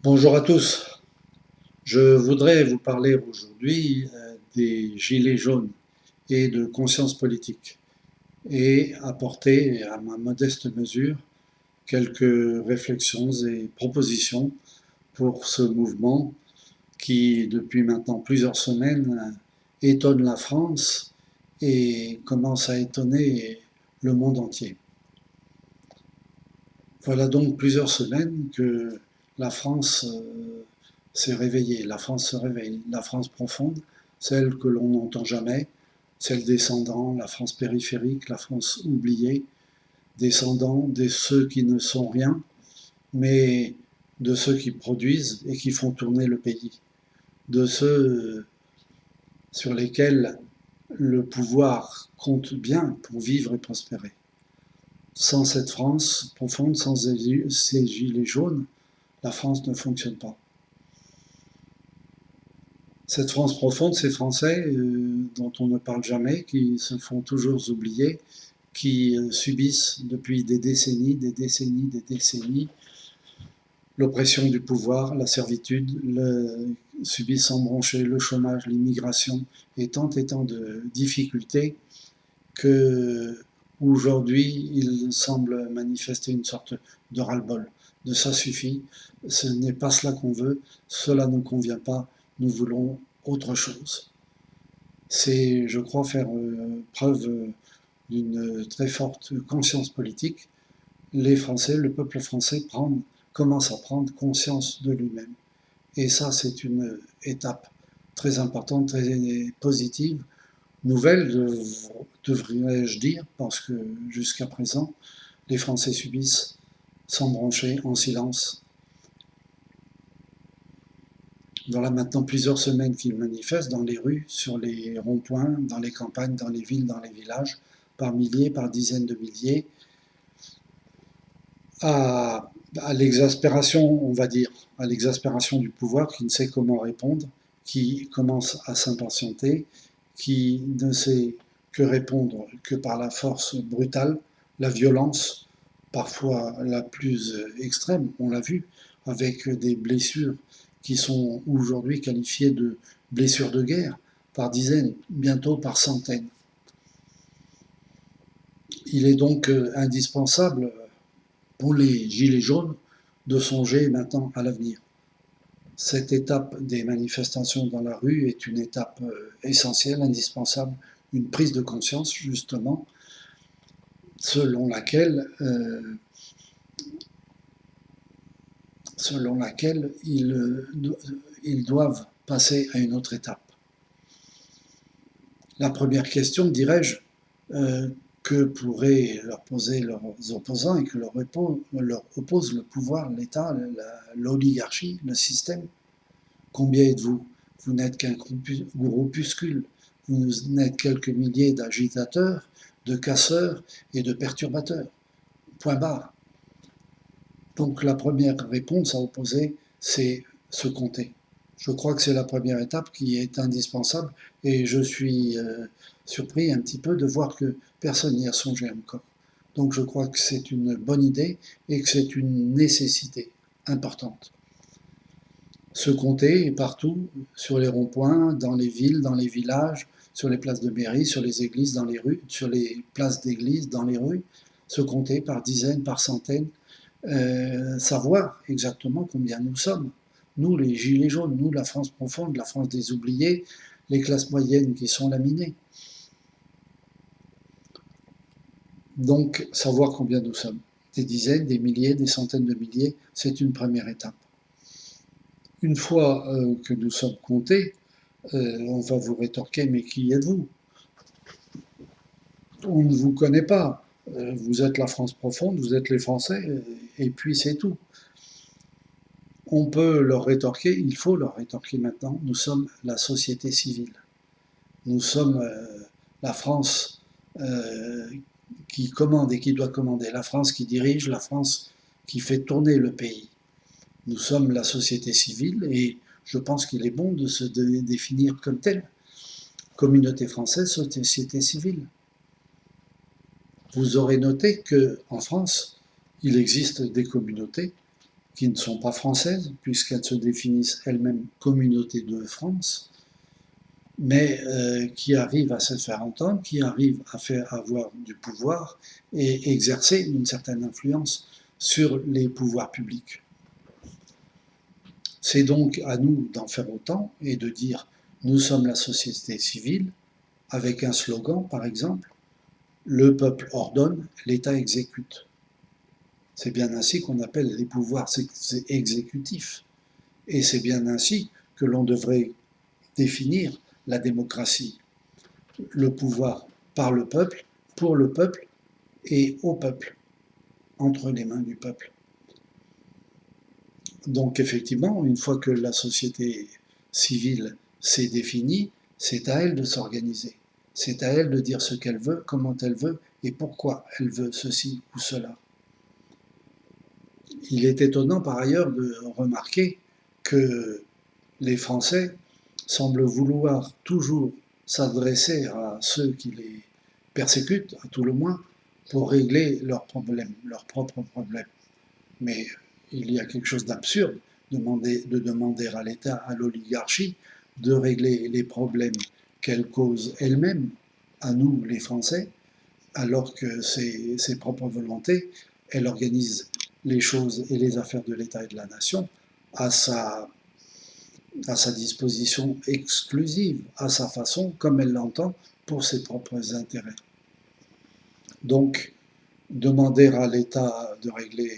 Bonjour à tous. Je voudrais vous parler aujourd'hui des gilets jaunes et de conscience politique et apporter à ma modeste mesure quelques réflexions et propositions pour ce mouvement qui, depuis maintenant plusieurs semaines, étonne la France et commence à étonner le monde entier. Voilà donc plusieurs semaines que la France s'est réveillée, la France se réveille, la France profonde, celle que l'on n'entend jamais, celle descendant, la France périphérique, la France oubliée, descendant de ceux qui ne sont rien, mais de ceux qui produisent et qui font tourner le pays, de ceux sur lesquels le pouvoir compte bien pour vivre et prospérer. Sans cette France profonde, sans ces gilets jaunes, la France ne fonctionne pas. Cette France profonde, ces Français dont on ne parle jamais, qui se font toujours oublier, qui subissent depuis des décennies, l'oppression du pouvoir, la servitude, subissent sans broncher le chômage, l'immigration et tant de difficultés que aujourd'hui il semble manifester une sorte de ras-le-bol, de ça suffit, ce n'est pas cela qu'on veut, cela ne convient pas, nous voulons autre chose. C'est, je crois, faire preuve d'une très forte conscience politique. Les Français, le peuple français commence à prendre conscience de lui-même. Et ça, c'est une étape très importante, très positive, nouvelle, devrais-je dire, parce que jusqu'à présent, les Français subissent sans broncher, en silence. Voilà maintenant plusieurs semaines qu'ils manifestent dans les rues, sur les ronds-points, dans les campagnes, dans les villes, dans les villages, par milliers, par dizaines de milliers, à l'exaspération, on va dire, à l'exaspération du pouvoir qui ne sait comment répondre, qui commence à s'impatienter, qui ne sait que répondre que par la force brutale, la violence, parfois la plus extrême, on l'a vu, avec des blessures qui sont aujourd'hui qualifiées de blessures de guerre, par dizaines, bientôt par centaines. Il est donc indispensable pour les Gilets jaunes de songer maintenant à l'avenir. Cette étape des manifestations dans la rue est une étape essentielle, indispensable, une prise de conscience justement, selon laquelle ils doivent passer à une autre étape. La première question, dirais-je, que pourraient leur poser leurs opposants et que leur oppose le pouvoir, l'État, l'oligarchie, le système. Combien êtes-vous? Vous n'êtes qu'un groupuscule, vous n'êtes quelques milliers d'agitateurs, de casseurs et de perturbateurs. Point barre. Donc la première réponse à opposer, c'est se compter. Je crois que c'est la première étape qui est indispensable et je suis surpris un petit peu de voir que personne n'y a songé encore. Donc je crois que c'est une bonne idée et que c'est une nécessité importante. Se compter partout, sur les ronds-points, dans les villes, dans les villages, sur les places de mairie, sur les églises, dans les rues, sur les places d'église, dans les rues, se compter par dizaines, par centaines, savoir exactement combien nous sommes. Nous, les Gilets jaunes, nous, la France profonde, la France des oubliés, les classes moyennes qui sont laminées. Donc, savoir combien nous sommes. Des dizaines, des milliers, des centaines de milliers, c'est une première étape. Une fois que nous sommes comptés, on va vous rétorquer, mais qui êtes-vous? On ne vous connaît pas. Vous êtes la France profonde, vous êtes les Français, et puis c'est tout. On peut leur rétorquer, il faut leur rétorquer maintenant, nous sommes la société civile. Nous sommes la France qui commande et qui doit commander, la France qui dirige, la France qui fait tourner le pays. Nous sommes la société civile et je pense qu'il est bon de se définir comme tel. Communauté française, société civile. Vous aurez noté qu'en France, il existe des communautés qui ne sont pas françaises, puisqu'elles se définissent elles-mêmes communauté de France, mais qui arrivent à se faire entendre, qui arrivent à faire avoir du pouvoir et exercer une certaine influence sur les pouvoirs publics. C'est donc à nous d'en faire autant et de dire nous sommes la société civile, avec un slogan par exemple, le peuple ordonne, l'État exécute. C'est bien ainsi qu'on appelle les pouvoirs exécutifs. Et c'est bien ainsi que l'on devrait définir la démocratie. Le pouvoir par le peuple, pour le peuple et au peuple, entre les mains du peuple. Donc effectivement, une fois que la société civile s'est définie, c'est à elle de s'organiser. C'est à elle de dire ce qu'elle veut, comment elle veut et pourquoi elle veut ceci ou cela. Il est étonnant par ailleurs de remarquer que les Français semblent vouloir toujours s'adresser à ceux qui les persécutent, à tout le moins, pour régler leurs problèmes, leurs propres problèmes. Mais il y a quelque chose d'absurde de demander à l'État, à l'oligarchie, de régler les problèmes qu'elle cause elle-même, à nous les Français, alors que ses propres volontés, elle organise les choses et les affaires de l'État et de la nation à sa disposition exclusive, à sa façon, comme elle l'entend, pour ses propres intérêts. Donc, demander à l'État de régler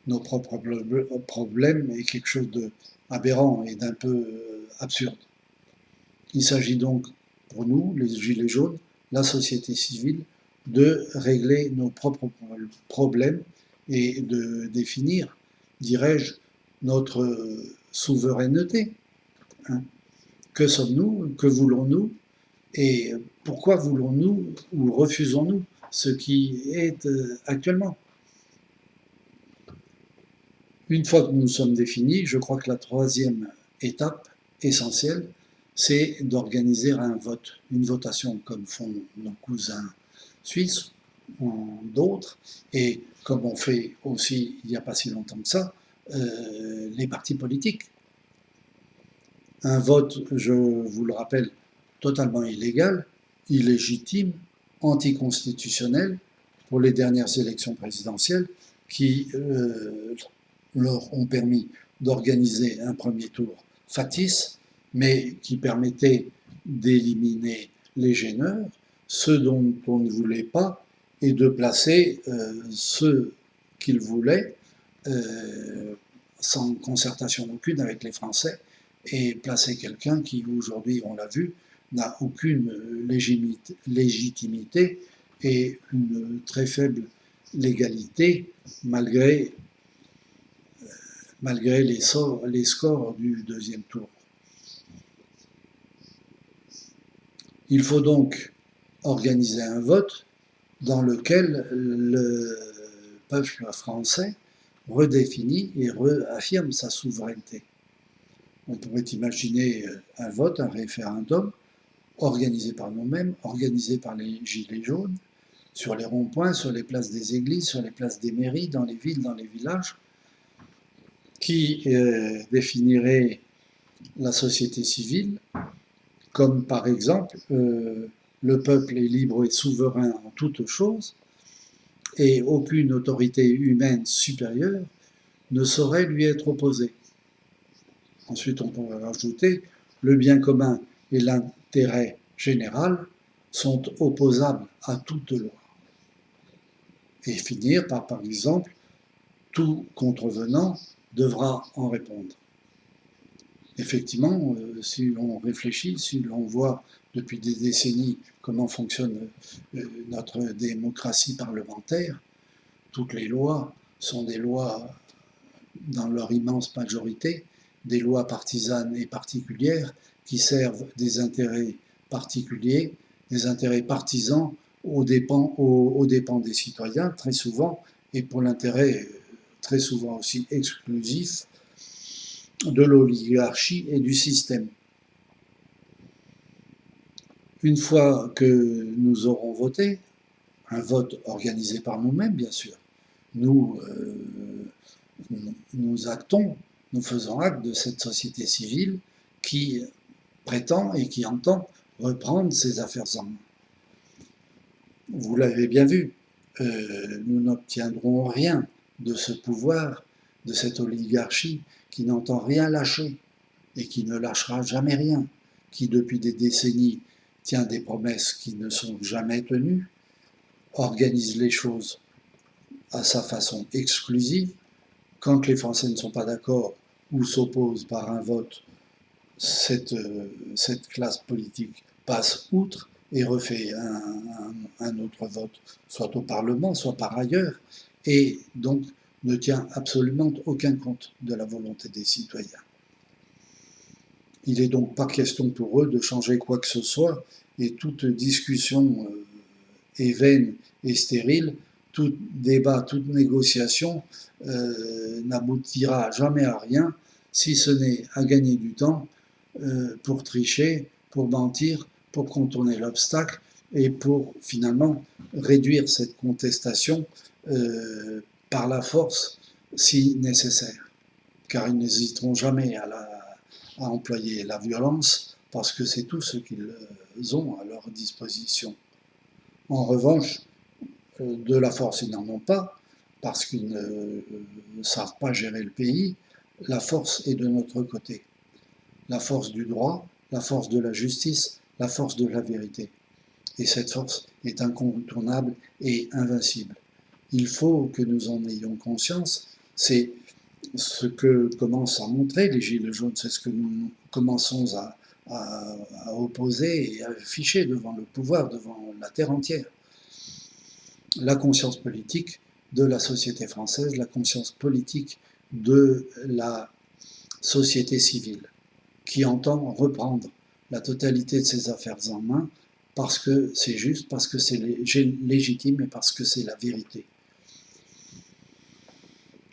nos propres problèmes est quelque chose d'aberrant et d'un peu absurde. Il s'agit donc, pour nous, les Gilets jaunes, la société civile, de régler nos propres problèmes et de définir, dirais-je, notre souveraineté. Hein. Que sommes-nous? Que voulons-nous? Et pourquoi voulons-nous ou refusons-nous ce qui est actuellement? Une fois que nous sommes définis, je crois que la troisième étape essentielle, c'est d'organiser un vote, une votation comme font nos cousins suisses ou d'autres, et comme on fait aussi il n'y a pas si longtemps que ça, les partis politiques. Un vote, je vous le rappelle, totalement illégal, illégitime, anticonstitutionnel pour les dernières élections présidentielles qui leur ont permis d'organiser un premier tour factice, mais qui permettait d'éliminer les gêneurs, ceux dont on ne voulait pas, et de placer ceux qu'ils voulaient sans concertation aucune avec les Français, et placer quelqu'un qui, aujourd'hui, on l'a vu, n'a aucune légitimité et une très faible légalité, malgré les scores du deuxième tour. Il faut donc organiser un vote dans lequel le peuple français redéfinit et réaffirme sa souveraineté. On pourrait imaginer un vote, un référendum, organisé par nous-mêmes, organisé par les Gilets jaunes, sur les ronds-points, sur les places des églises, sur les places des mairies, dans les villes, dans les villages, qui définirait la société civile, comme par exemple le peuple est libre et souverain en toutes choses, et aucune autorité humaine supérieure ne saurait lui être opposée. Ensuite, on pourrait rajouter le bien commun et l'intérêt général sont opposables à toute loi. Et finir par exemple, tout contrevenant devra en répondre. Effectivement, si l'on réfléchit, si l'on voit depuis des décennies comment fonctionne notre démocratie parlementaire, toutes les lois sont des lois, dans leur immense majorité, des lois partisanes et particulières qui servent des intérêts particuliers, des intérêts partisans aux dépens des citoyens, très souvent, et pour l'intérêt très souvent aussi exclusif de l'oligarchie et du système. Une fois que nous aurons voté, un vote organisé par nous-mêmes, bien sûr, nous, nous actons, nous faisons acte de cette société civile qui prétend et qui entend reprendre ses affaires en main. Vous l'avez bien vu, nous n'obtiendrons rien de ce pouvoir, de cette oligarchie qui n'entend rien lâcher et qui ne lâchera jamais rien, qui depuis des décennies tient des promesses qui ne sont jamais tenues, organise les choses à sa façon exclusive. Quand les Français ne sont pas d'accord ou s'opposent par un vote, cette classe politique passe outre et refait un autre vote, soit au Parlement, soit par ailleurs, et donc ne tient absolument aucun compte de la volonté des citoyens. Il n'est donc pas question pour eux de changer quoi que ce soit, et toute discussion est vaine et stérile, tout débat, toute négociation n'aboutira jamais à rien, si ce n'est à gagner du temps pour tricher, pour mentir, pour contourner l'obstacle et pour finalement réduire cette contestation par la force si nécessaire. Car ils n'hésiteront jamais à employer la violence parce que c'est tout ce qu'ils ont à leur disposition. En revanche, de la force, ils n'en ont pas parce qu'ils ne savent pas gérer le pays. La force est de notre côté. La force du droit, la force de la justice, la force de la vérité. Et cette force est incontournable et invincible. Il faut que nous en ayons conscience. C'est ce que commencent à montrer les Gilets jaunes, c'est ce que nous commençons à opposer et à afficher devant le pouvoir, devant la terre entière. La conscience politique de la société française, la conscience politique de la société civile, qui entend reprendre la totalité de ses affaires en main parce que c'est juste, parce que c'est légitime et parce que c'est la vérité.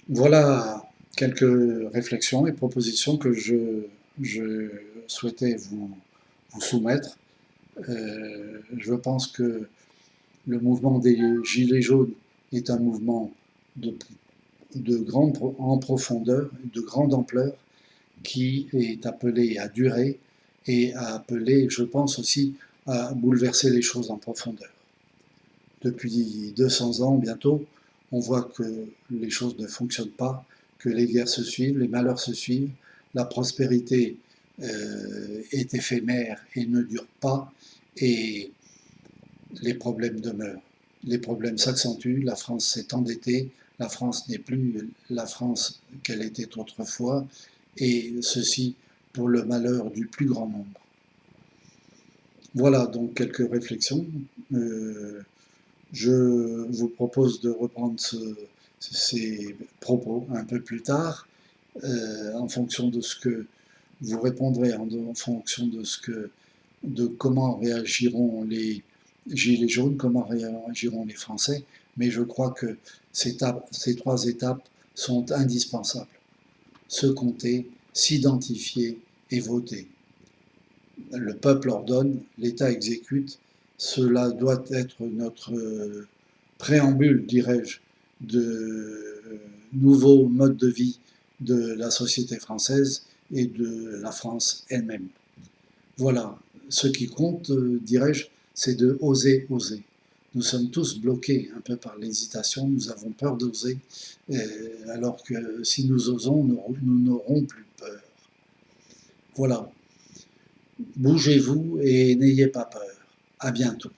Voilà quelques réflexions et propositions que je souhaitais vous soumettre. Je pense que le mouvement des Gilets jaunes est un mouvement en profondeur, de grande ampleur, qui est appelé à durer et à appeler, je pense aussi, à bouleverser les choses en profondeur. Depuis 200 ans bientôt, on voit que les choses ne fonctionnent pas, que les guerres se suivent, les malheurs se suivent, la prospérité est éphémère et ne dure pas, et les problèmes demeurent. Les problèmes s'accentuent, la France s'est endettée, la France n'est plus la France qu'elle était autrefois, et ceci pour le malheur du plus grand nombre. Voilà donc quelques réflexions. Je vous propose de reprendre ces propos un peu plus tard, en fonction de ce que vous répondrez, en fonction de comment réagiront les Gilets jaunes, comment réagiront les Français, mais je crois que ces 3 étapes sont indispensables. Se compter, s'identifier et voter. Le peuple ordonne, l'État exécute. Cela doit être notre préambule, dirais-je, de nouveaux modes de vie de la société française et de la France elle-même. Voilà, ce qui compte, dirais-je, c'est de oser, oser. Nous sommes tous bloqués un peu par l'hésitation, nous avons peur d'oser, alors que si nous osons, nous n'aurons plus peur. Voilà. Bougez-vous et n'ayez pas peur. À bientôt.